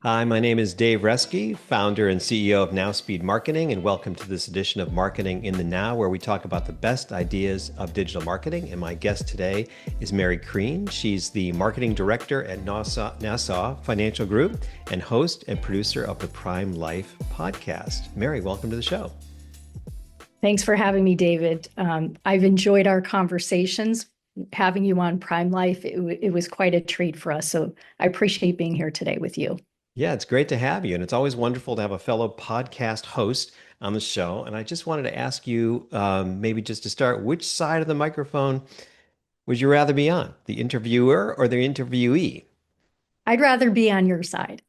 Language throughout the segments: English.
Hi, my name is Dave Reski, founder and CEO of Now Speed Marketing, and welcome to this edition of Marketing in the Now, where we talk about the best ideas of digital marketing. And my guest today is Mary Crean. She's the marketing director at Nassau Financial Group and host and producer of the Prime Life podcast. Mary, welcome to the show. Thanks for having me, David. I've enjoyed our conversations. Having you on Prime Life, it was quite a treat for us. So I appreciate being here today with you. Yeah, it's great to have you. And it's always wonderful to have a fellow podcast host on the show. And I just wanted to ask you, maybe just to start, which side of the microphone would you rather be on, the interviewer or the interviewee? I'd rather be on your side.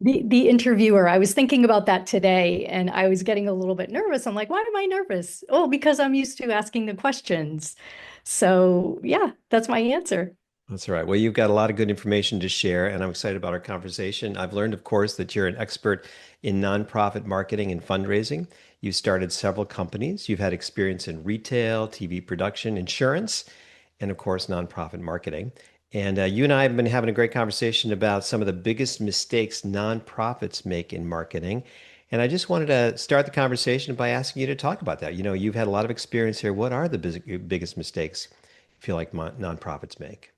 The interviewer. I was thinking about that today and I was getting a little bit nervous. I'm like, why am I nervous? Oh, because I'm used to asking the questions. So yeah, that's my answer. That's right. Well, you've got a lot of good information to share, and I'm excited about our conversation. I've learned, of course, that you're an expert in nonprofit marketing and fundraising. You've started several companies. You've had experience in retail, TV production, insurance, and of course, nonprofit marketing. And you and I have been having a great conversation about some of the biggest mistakes nonprofits make in marketing. And I just wanted to start the conversation by asking you to talk about that. You know, you've had a lot of experience here. What are the biggest mistakes you feel like nonprofits make?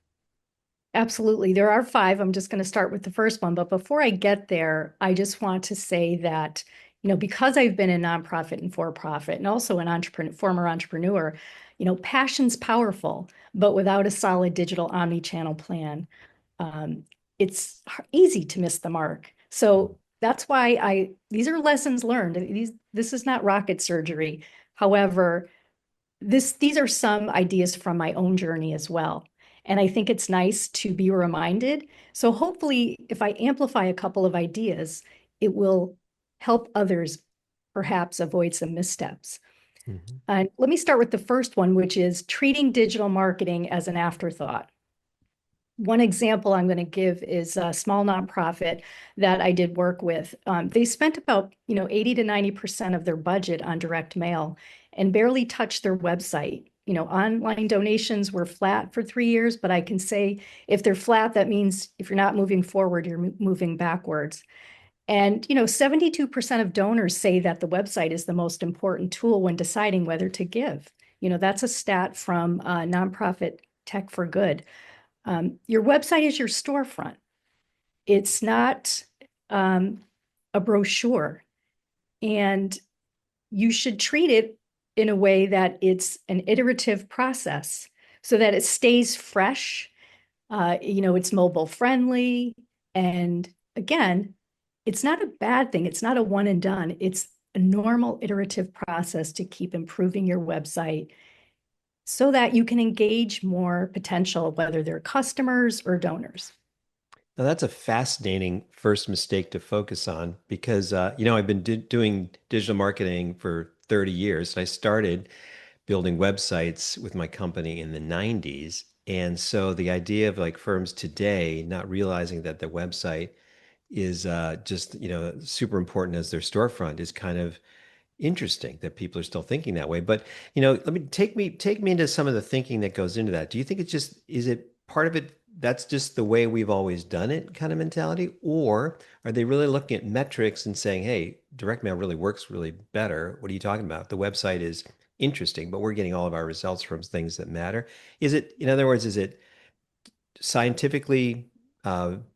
Absolutely. There are five. I'm just going to start with the first one. But before I get there, I just want to say that, because I've been a nonprofit and for profit and also an former entrepreneur, passion's powerful, but without a solid digital omni-channel plan, um, it's easy to miss the mark. So that's why these are lessons learned. This is not rocket surgery. However, these are some ideas from my own journey as well. And I think it's nice to be reminded. So hopefully, if I amplify a couple of ideas, it will help others perhaps avoid some missteps. Mhm. Let me start with the first one, which is treating digital marketing as an afterthought. One example I'm going to give is a small nonprofit that I did work with. They spent about 80 to 90% of their budget on direct mail and barely touched their website. Online donations were flat for 3 years, but I can say if they're flat, that means if you're not moving forward, you're moving backwards. And 72% of donors say that the website is the most important tool when deciding whether to give. That's a stat from nonprofit Tech for Good. Your website is your storefront. It's not a brochure. And you should treat it in a way that it's an iterative process so that it stays fresh. It's mobile friendly. And again, it's not a bad thing. It's not a one and done. It's a normal iterative process to keep improving your website so that you can engage more potential, whether they're customers or donors. Now, that's a fascinating first mistake to focus on because, I've been doing digital marketing for 30 years. I started building websites with my company in the 90s. And so the idea of like firms today not realizing that the website is just, super important as their storefront is kind of interesting that people are still thinking that way. But, let me take me into some of the thinking that goes into that. Do you think it's just is it part of it that's just the way we've always done it kind of mentality? Or are they really looking at metrics and saying, hey, direct mail really works really better? What are you talking about? The website is interesting, but we're getting all of our results from things that matter. Is it, in other words, is it scientifically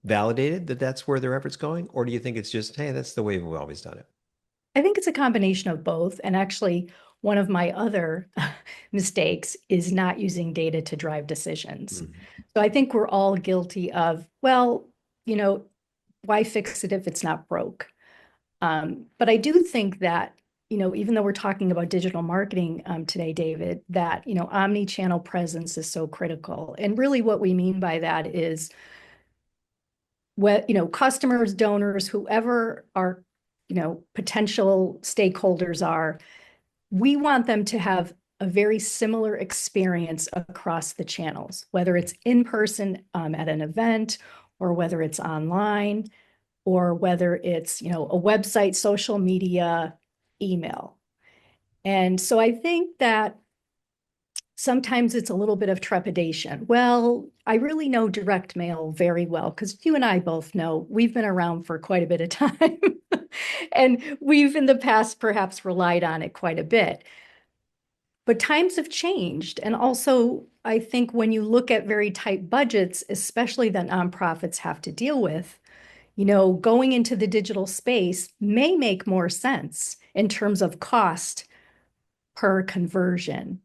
validated that that's where their effort's going? Or do you think it's just, hey, that's the way we've always done it? I think it's a combination of both. And actually, one of my other mistakes is not using data to drive decisions. Mhm. So I think we're all guilty of, well, you know, why fix it if it's not broke? But I do think that, even though we're talking about digital marketing today, David, that, omni-channel presence is so critical. And really what we mean by that is what, customers, donors, whoever our, potential stakeholders are, we want them to have a very similar experience across the channels, whether it's in person at an event or whether it's online or whether it's, a website, social media, email. And so I think that Sometimes it's a little bit of trepidation. Well, I really know direct mail very well because you and I both know we've been around for quite a bit of time. And we've in the past perhaps relied on it quite a bit. But times have changed. And also, I think when you look at very tight budgets, especially that nonprofits have to deal with, going into the digital space may make more sense in terms of cost per conversion.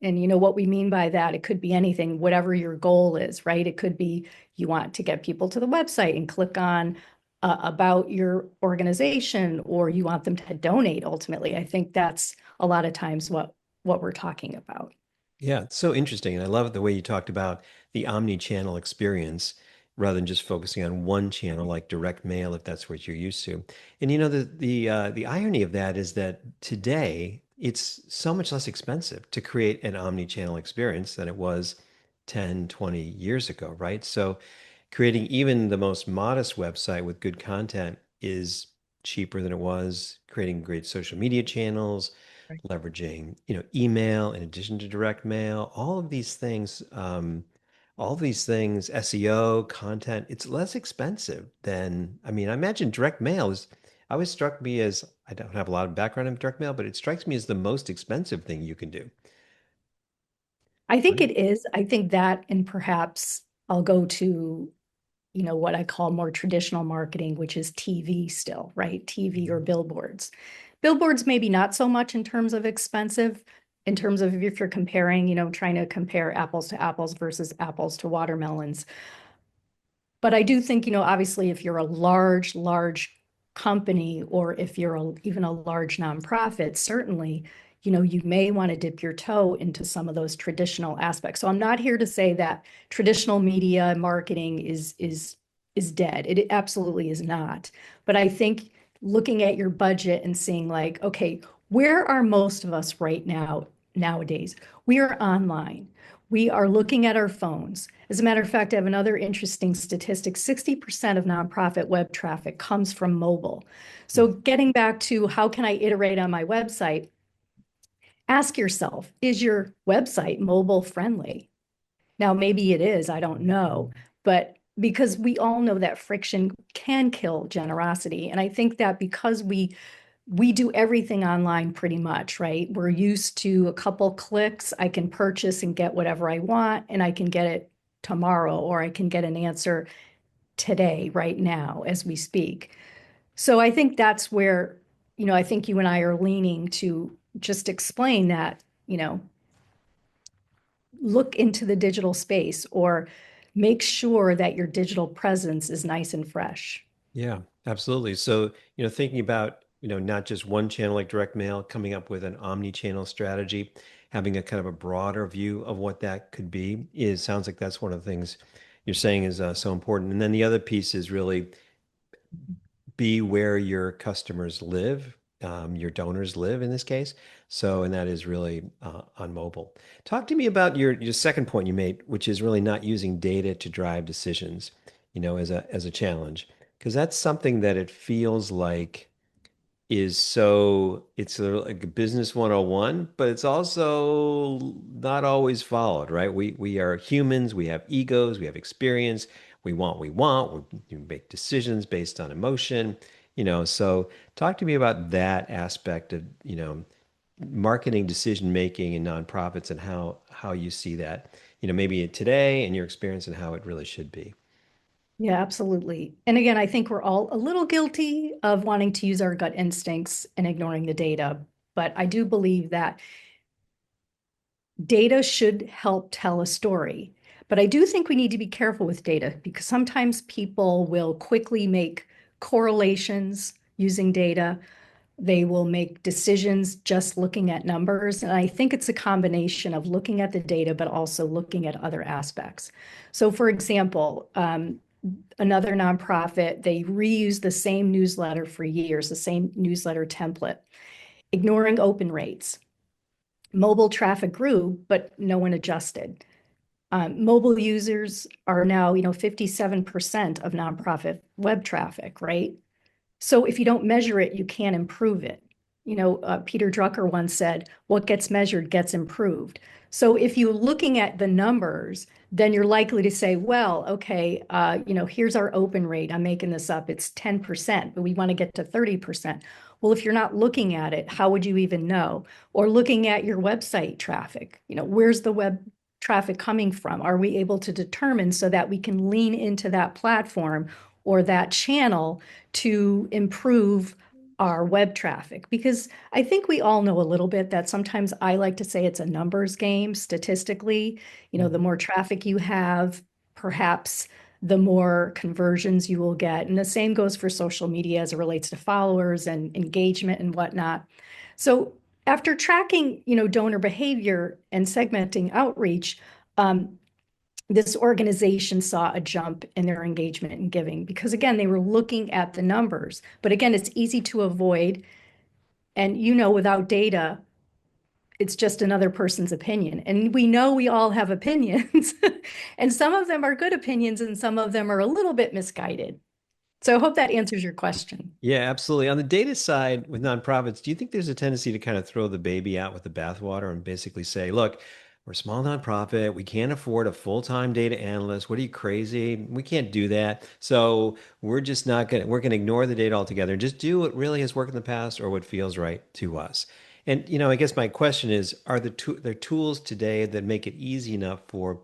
And what we mean by that, it could be anything, whatever your goal is, right? It could be you want to get people to the website and click on about your organization, or you want them to donate ultimately. I think that's a lot of times what we're talking about. Yeah, it's so interesting. And I love the way you talked about the omni-channel experience rather than just focusing on one channel like direct mail, if that's what you're used to. And the irony of that is that today it's so much less expensive to create an omni-channel experience than it was 10, 20 years ago, right? So creating even the most modest website with good content is cheaper than it was creating great social media channels, Right. leveraging, email in addition to direct mail, all of these things, SEO, content, it's less expensive than, I mean, I imagine direct mail is, always struck me as, I don't have a lot of background in direct mail, but it strikes me as the most expensive thing you can do. I What think do you- it is. I think that, and perhaps I'll go to what I call more traditional marketing, which is TV still, right? TV or Mhm. billboards. Billboards, maybe not so much in terms of expensive, in terms of if you're comparing, trying to compare apples to apples versus apples to watermelons. But I do think, obviously, if you're a large company, or if you're even a large nonprofit, certainly, you may want to dip your toe into some of those traditional aspects. So I'm not here to say that traditional media marketing is dead. It absolutely is not. But I think looking at your budget and seeing like, okay, where are most of us right now nowadays? We are online. We are looking at our phones. As a matter of fact, I have another interesting statistic. 60% of nonprofit web traffic comes from mobile. So getting back to how can I iterate on my website, ask yourself, is your website mobile friendly? Now, maybe it is, I don't know, but because we all know that friction can kill generosity. And I think that because we do everything online pretty much, right? We're used to a couple clicks. I can purchase and get whatever I want, and I can get it tomorrow, or I can get an answer today, right now, as we speak. So I think that's where, I think you and I are leaning to just explain that, look into the digital space or make sure that your digital presence is nice and fresh. Yeah, absolutely. So, thinking about, not just one channel like direct mail, coming up with an omni-channel strategy, having a kind of a broader view of what that could be is sounds like that's one of the things you're saying is so important. And then the other piece is really be where your customers live, your donors live in this case. So, and that is really on mobile. Talk to me about your second point you made, which is really not using data to drive decisions, as a challenge, because that's something that it feels like is so it's sort of like a business 101, but it's also not always followed, right? We are humans, we have egos, we have experience, we want, we make decisions based on emotion, so talk to me about that aspect of, marketing decision making in nonprofits and how you see that, maybe today and your experience and how it really should be. Yeah, absolutely. And again, I think we're all a little guilty of wanting to use our gut instincts and ignoring the data. But I do believe that data should help tell a story. But I do think we need to be careful with data because sometimes people will quickly make correlations using data. They will make decisions just looking at numbers. And I think it's a combination of looking at the data, but also looking at other aspects. So, for example, another nonprofit, they reused the same newsletter for years, the same newsletter template, ignoring open rates. Mobile traffic grew, but no one adjusted. Mobile users are now, 57% of nonprofit web traffic, right? So if you don't measure it, you can't improve it. Peter Drucker once said, what gets measured gets improved. So if you're looking at the numbers, then you're likely to say, well, okay, here's our open rate. I'm making this up. It's 10%, but we want to get to 30%. Well, if you're not looking at it, how would you even know? Or looking at your website traffic, where's the web traffic coming from? Are we able to determine so that we can lean into that platform or that channel to improve our web traffic? Because I think we all know a little bit that sometimes I like to say it's a numbers game statistically. The more traffic you have, perhaps the more conversions you will get. And the same goes for social media as it relates to followers and engagement and whatnot. So after tracking, donor behavior and segmenting outreach, um, this organization saw a jump in their engagement and giving because again, they were looking at the numbers. But again, it's easy to avoid. And without data, it's just another person's opinion. And we know we all have opinions. And some of them are good opinions and some of them are a little bit misguided. So I hope that answers your question. Yeah, absolutely. On the data side with nonprofits, do you think there's a tendency to kind of throw the baby out with the bathwater and basically say, look, we're a small nonprofit. We can't afford a full-time data analyst. What are you crazy? We can't do that. So we're just not going to, we're going to ignore the data altogether and just do what really has worked in the past or what feels right to us. And, I guess my question is, are there tools today that make it easy enough for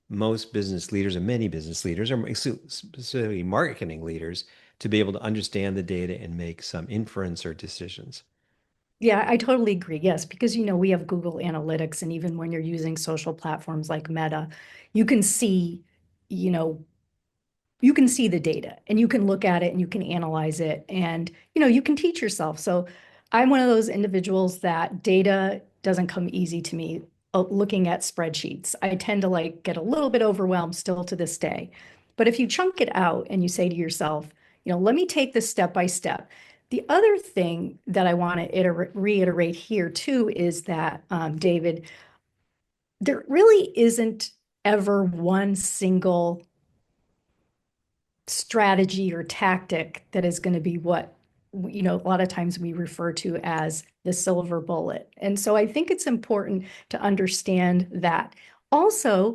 most business leaders and many business leaders, or specifically marketing leaders, to be able to understand the data and make some inference or decisions? Yeah, I totally agree. Yes, because we have Google Analytics, and even when you're using social platforms like Meta, you can see, you know, you can see the data and you can look at it and you can analyze it and you can teach yourself. So I'm one of those individuals that data doesn't come easy to me looking at spreadsheets. I tend to like get a little bit overwhelmed still to this day. But if you chunk it out and you say to yourself, let me take this step by step. The other thing that I want to reiterate here too is that, David, there really isn't ever one single strategy or tactic that is going to be what a lot of times we refer to as the silver bullet. And so I think it's important to understand that. Also,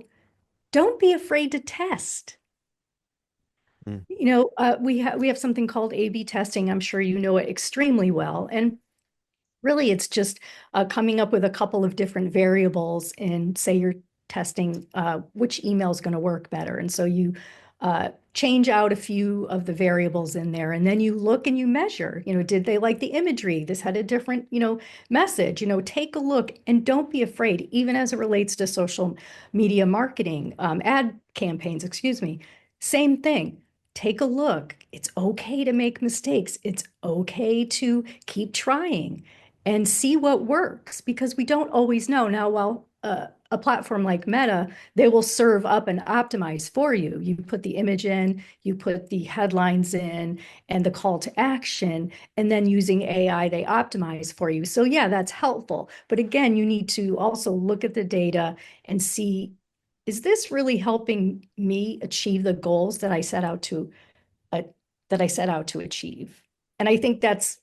don't be afraid to test. Mm. We have something called A/B testing. I'm sure you know it extremely well. And really, it's just coming up with a couple of different variables and say you're testing which email is going to work better. And so you change out a few of the variables in there, and then you look and you measure, did they like the imagery? This had a different, message, take a look and don't be afraid, even as it relates to social media marketing, ad campaigns, excuse me, same thing. Take a look. It's okay to make mistakes. It's okay to keep trying and see what works because we don't always know. Now, while a platform like Meta, they will serve up and optimize for you. You put the image in, you put the headlines in, and the call to action, and then using AI, they optimize for you. So, yeah, that's helpful. But again, you need to also look at the data and see, is this really helping me achieve the goals uh, that I set out to achieve? And I think that's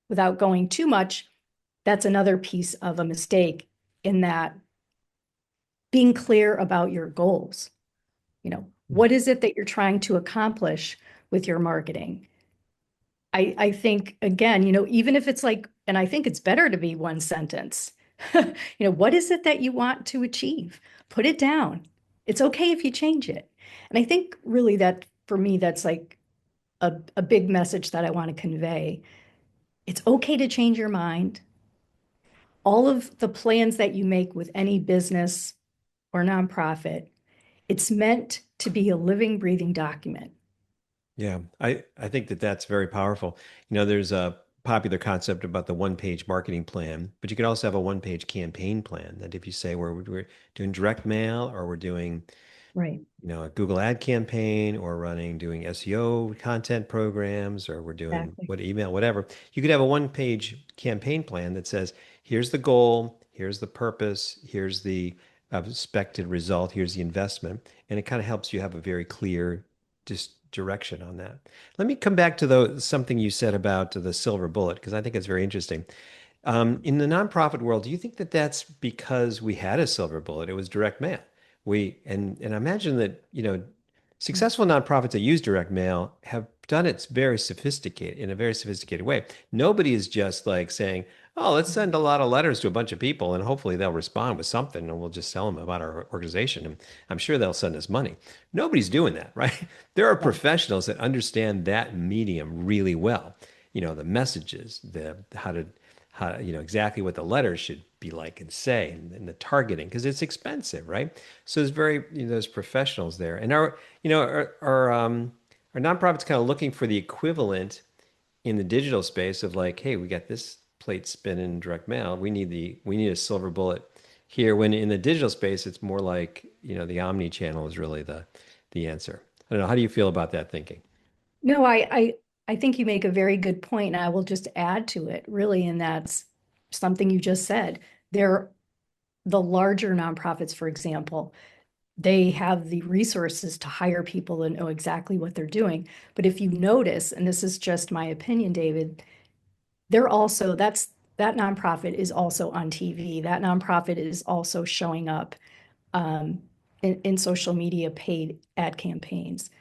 without going too much, that's another piece of a mistake in that being clear about your goals. What is it that you're trying to accomplish with your marketing? I think, again, even if it's like, and I think it's better to be one sentence, what is it that you want to achieve? Put it down. It's okay if you change it. And I think really that for me, that's like a big message that I want to convey. It's okay to change your mind. All of the plans that you make with any business or nonprofit, it's meant to be a living, breathing document. Yeah, I think that that's very powerful. There's a popular concept about the one-page marketing plan, but you could also have a one-page campaign plan that if you say we're doing direct mail or we're doing Right. a Google ad campaign or doing SEO content programs or we're doing Exactly. what email, whatever. You could have a one-page campaign plan that says, here's the goal, here's the purpose, here's the expected result, here's the investment. And it kind of helps you have a very clear just direction on that. Let me come back to something you said about the silver bullet, because I think it's very interesting. In the nonprofit world, do you think that that's because we had a silver bullet? It was direct mail. And I imagine that, successful nonprofits that use direct mail have done it very sophisticated in a very sophisticated way. Nobody is just like saying, "Oh, let's send a lot of letters to a bunch of people and hopefully they'll respond with something and we'll just tell them about our organization and I'm sure they'll send us money." Nobody's doing that, right? There are Yeah. professionals that understand that medium really well. The messages, the how exactly what the letters should be like and say and the targeting because it's expensive, right? So there's there's professionals there. And our nonprofits kind of looking for the equivalent in the digital space of like, hey, we got this plate spin in direct mail. We need a silver bullet here. When in the digital space, it's more like, the omni channel is really the answer. I don't know. How do you feel about that thinking? No, I think you make a very good point, and I will just add to it, really, and that's something you just said. They're the larger nonprofits, for example, they have the resources to hire people and know exactly what they're doing. But if you notice, and this is just my opinion, David, they're also that nonprofit is also on TV. That nonprofit is also showing up um, in social media paid ad campaigns.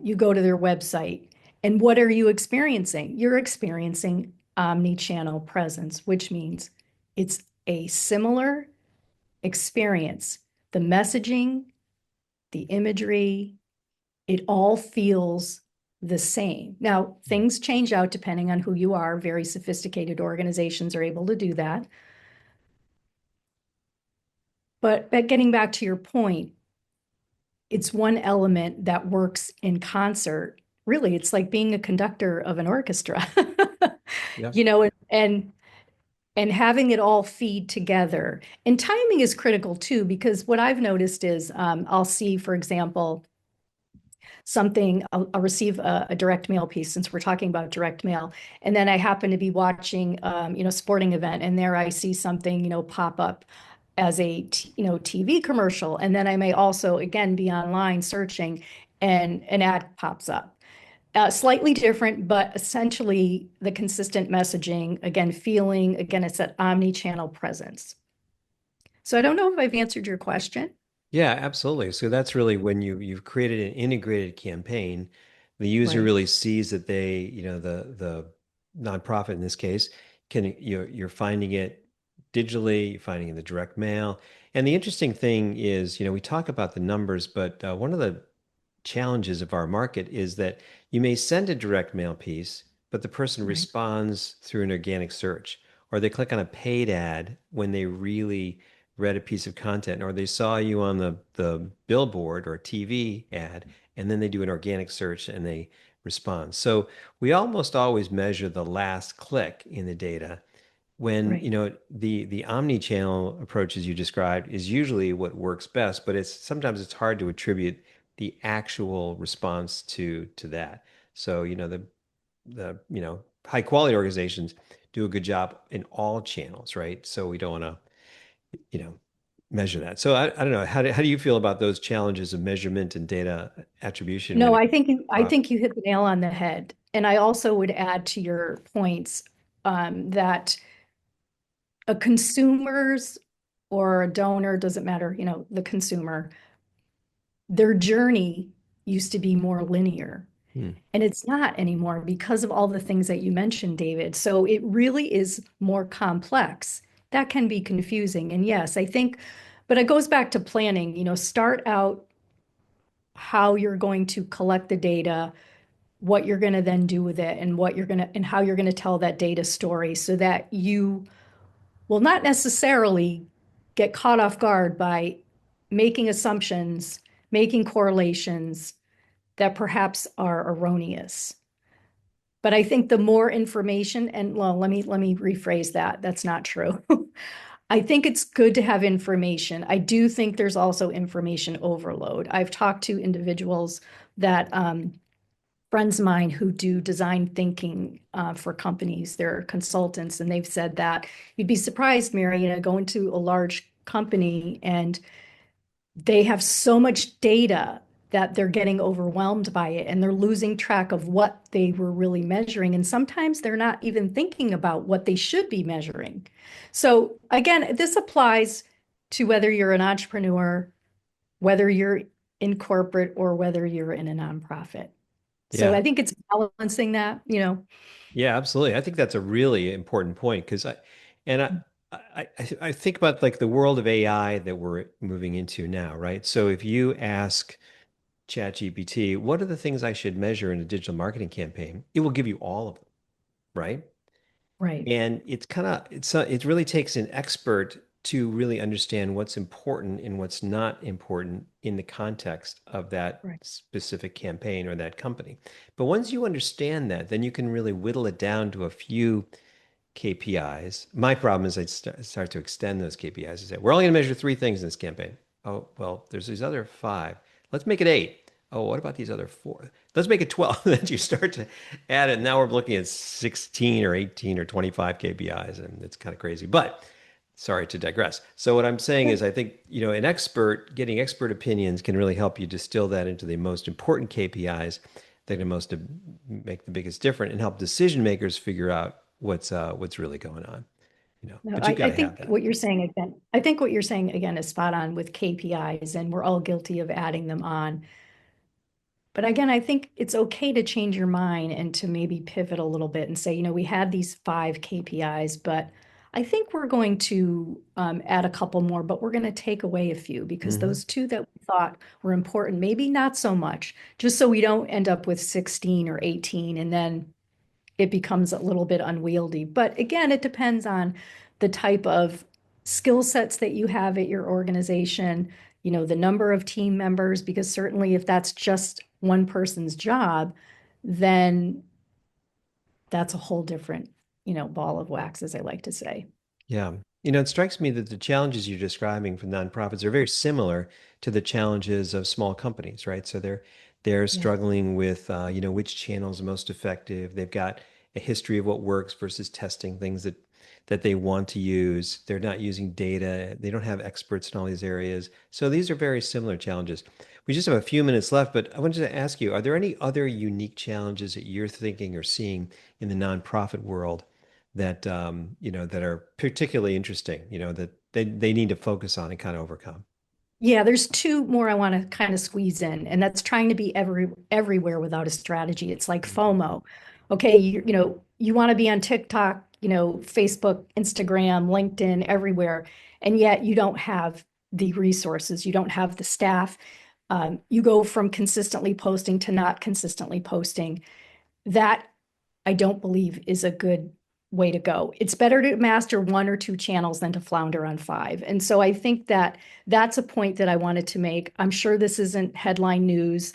You go to their website, and what are you experiencing? You're experiencing omni-channel presence, which means it's a similar experience. The messaging, the imagery, it all feels the same. Now, things change out depending on who you are. Very sophisticated organizations are able to do that. But getting back to your point, it's one element that works in concert. Really, it's like being a conductor of an orchestra, Yeah. and having it all feed together. And timing is critical too, because what I've noticed is I'll see, for example, something, I'll receive a direct mail piece since we're talking about direct mail. And then I happen to be watching, sporting event, and there I see something, pop up as a, TV commercial. And then I may also, again, be online searching and an ad pops up. Slightly different, but essentially the consistent messaging, again, feeling, again, it's that omni-channel presence. So I don't know if I've answered your question. Yeah, absolutely. So that's really when you've created an integrated campaign, the user Right, really sees that the nonprofit in this case you're finding it digitally, you're finding it in the direct mail. And the interesting thing is, we talk about the numbers, but one of the challenges of our market is that you may send a direct mail piece, but the person right, responds through an organic search, or they click on a paid ad when they really read a piece of content, or they saw you on the billboard or TV ad, and then they do an organic search and they respond. So we almost always measure the last click in the data when right. the omni-channel approach as you described is usually what works best, but it's sometimes it's hard to attribute the actual response to that. So the high quality organizations do a good job in all channels, right? So we don't want to you know measure that. So I don't know, how do you feel about those challenges of measurement and data attribution when No, it I profit? think you hit the nail on the head. And I also would add to your points that a consumer's or a donor, doesn't matter, the consumer, their journey used to be more linear. Hmm. And it's not anymore because of all the things that you mentioned, David. So it really is more complex. That can be confusing. And yes, I think, but it goes back to planning, start out how you're going to collect the data, what you're going to then do with it, and and how you're going to tell that data story so that you will not necessarily get caught off guard by making assumptions, making correlations that perhaps are erroneous. But I think the more information, and well, let me rephrase that. That's not true. I think it's good to have information. I do think there's also information overload. I've talked to individuals that friends of mine who do design thinking for companies. They're consultants, and they've said that you'd be surprised, Mary, go into a large company and they have so much data. that they're getting overwhelmed by it and they're losing track of what they were really measuring. And sometimes they're not even thinking about what they should be measuring. So again, this applies to whether you're an entrepreneur, whether you're in corporate, or whether you're in a nonprofit. So Yeah. I think it's balancing that, you know. Yeah, absolutely. I think that's a really important point because and I think about like the world of AI that we're moving into now, right? So if you ask ChatGPT, what are the things I should measure in a digital marketing campaign? It will give you all of them, right? Right, And it's kind of it really takes an expert to really understand what's important and what's not important in the context of that right. specific campaign or that company. But once you understand that, then you can really whittle it down to a few KPIs. My problem is I start to extend those KPIs and say, we're only going to measure three things in this campaign. Oh, well, there's these other five. Let's make it eight. Oh, what about these other four? Let's make it 12. Then you start to add it. Now we're looking at 16 or 18 or 25 KPIs, and it's kind of crazy. But sorry to digress. So what I'm saying is I think, an expert, getting expert opinions can really help you distill that into the most important KPIs that can most make the biggest difference and help decision makers figure out what's really going on, No, but you've got I to have think that. what you're saying again, I think what you're saying again is spot on with KPIs, and we're all guilty of adding them on. But again, I think it's okay to change your mind and to maybe pivot a little bit and say, we had these 5 KPIs, but I think we're going to add a couple more, but we're going to take away a few because Hmm. those two that we thought were important, maybe not so much, just so we don't end up with 16 or 18 and then it becomes a little bit unwieldy. But again, it depends on the type of skill sets that you have at your organization, the number of team members, because certainly if that's just one person's job, then that's a whole different, ball of wax, as I like to say. Yeah. It strikes me that the challenges you're describing for nonprofits are very similar to the challenges of small companies, right? So they're Yeah. struggling with which channel is most effective. They've got a history of what works versus testing things that they want to use. They're not using data. They don't have experts in all these areas. So these are very similar challenges. We just have a few minutes left, but I wanted to ask you, are there any other unique challenges that you're thinking or seeing in the nonprofit world that that are particularly interesting, that they need to focus on and kind of overcome? Yeah, there's two more I want to kind of squeeze in, and that's trying to be everywhere without a strategy. It's like FOMO. Okay, you want to be on TikTok, Facebook, Instagram, LinkedIn, everywhere, and yet you don't have the resources, you don't have the staff. You go from consistently posting to not consistently posting. That I don't believe is a good way to go. It's better to master 1 or 2 channels than to flounder on 5. And so I think that that's a point that I wanted to make. I'm sure this isn't headline news.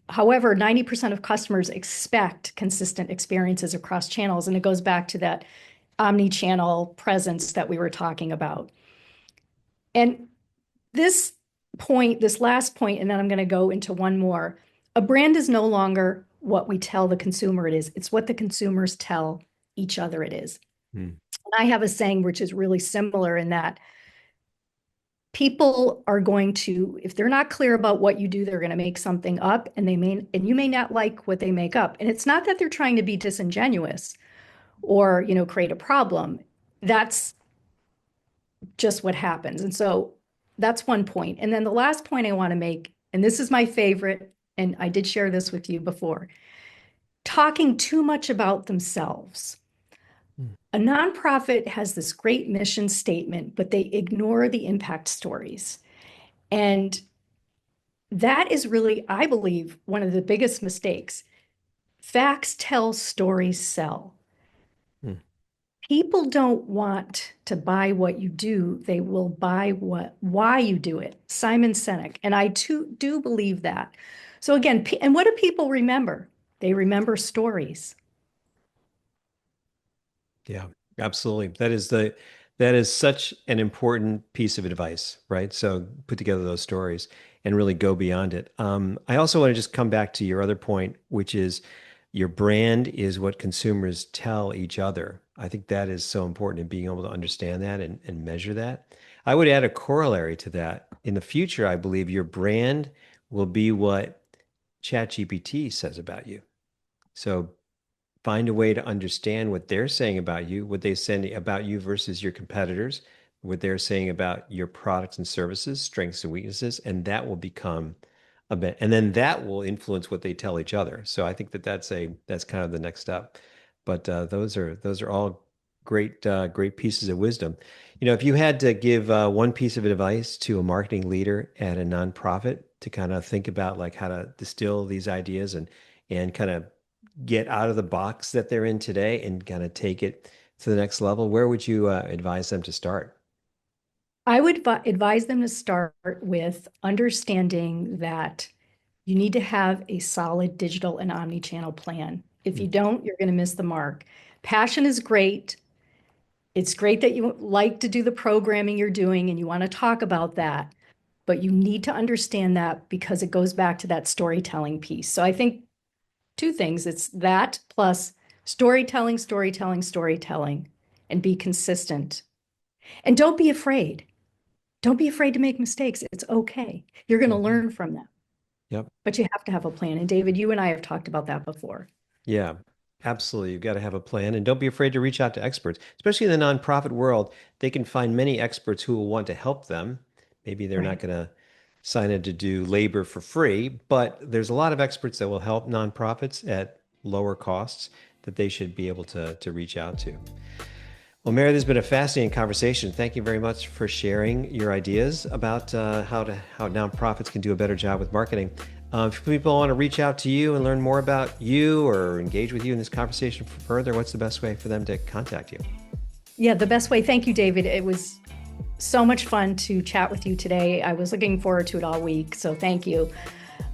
However, 90% of customers expect consistent experiences across channels. And it goes back to that omni-channel presence that we were talking about. And this this last point, and then I'm going to go into one more. A brand is no longer what we tell the consumer it is, it's what the consumers tell each other it is. Hmm. And I have a saying which is really similar in that people are going to, if they're not clear about what you do, they're going to make something up and you may not like what they make up. And it's not that they're trying to be disingenuous or, create a problem. That's just what happens. And so that's one point. And then the last point I want to make, and this is my favorite, and I did share this with you before, talking too much about themselves. Hmm. A nonprofit has this great mission statement, but they ignore the impact stories. And that is really, I believe, one of the biggest mistakes. Facts tell, stories sell. Hmm. People don't want to buy what you do. They will buy why you do it. Simon Sinek. And I too do believe that. So again, and what do people remember? They remember stories. Yeah, absolutely. That is such an important piece of advice, right? So put together those stories and really go beyond it. I also want to just come back to your other point, which is your brand is what consumers tell each other. I think that is so important in being able to understand that and measure that. I would add a corollary to that. In the future, I believe your brand will be what ChatGPT says about you. So find a way to understand what they're saying about you, what they say about you versus your competitors, what they're saying about your products and services, strengths and weaknesses, and that will become a bit, and then that will influence what they tell each other. So I think that that's kind of the next step. But those are all great pieces of wisdom. If you had to give one piece of advice to a marketing leader at a nonprofit to kind of think about like how to distill these ideas and kind of get out of the box that they're in today and kind of take it to the next level, where would you advise them to start? I would advise them to start with understanding that you need to have a solid digital and omni-channel plan. If you Mm. don't, you're going to miss the mark. Passion is great. It's great that you like to do the programming you're doing and you want to talk about that, but you need to understand that because it goes back to that storytelling piece. So I think two things. It's that plus storytelling, storytelling, storytelling, and be consistent. And don't be afraid. Don't be afraid to make mistakes. It's okay. You're going to Mhm. learn from them, Yep. but you have to have a plan. And David, you and I have talked about that before. Yeah, absolutely. You've got to have a plan and don't be afraid to reach out to experts, especially in the nonprofit world. They can find many experts who will want to help them. Maybe they're not Right. going to sign in to do labor for free, but there's a lot of experts that will help nonprofits at lower costs that they should be able to reach out to. Well, Mary, this has been a fascinating conversation. Thank you very much for sharing your ideas about how nonprofits can do a better job with marketing. If people want to reach out to you and learn more about you or engage with you in this conversation further, what's the best way for them to contact you? Yeah, the best way. Thank you, David. It was so much fun to chat with you today. I was looking forward to it all week. So thank you.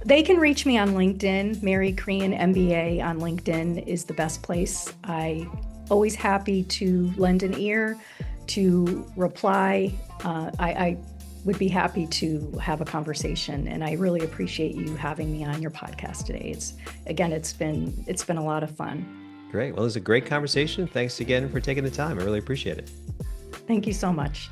They can reach me on LinkedIn. Mary Crean MBA on LinkedIn is the best place. I always happy to lend an ear, to reply. I would be happy to have a conversation, and I really appreciate you having me on your podcast today. It's been a lot of fun. Great. Well, it was a great conversation. Thanks again for taking the time. I really appreciate it. Thank you so much.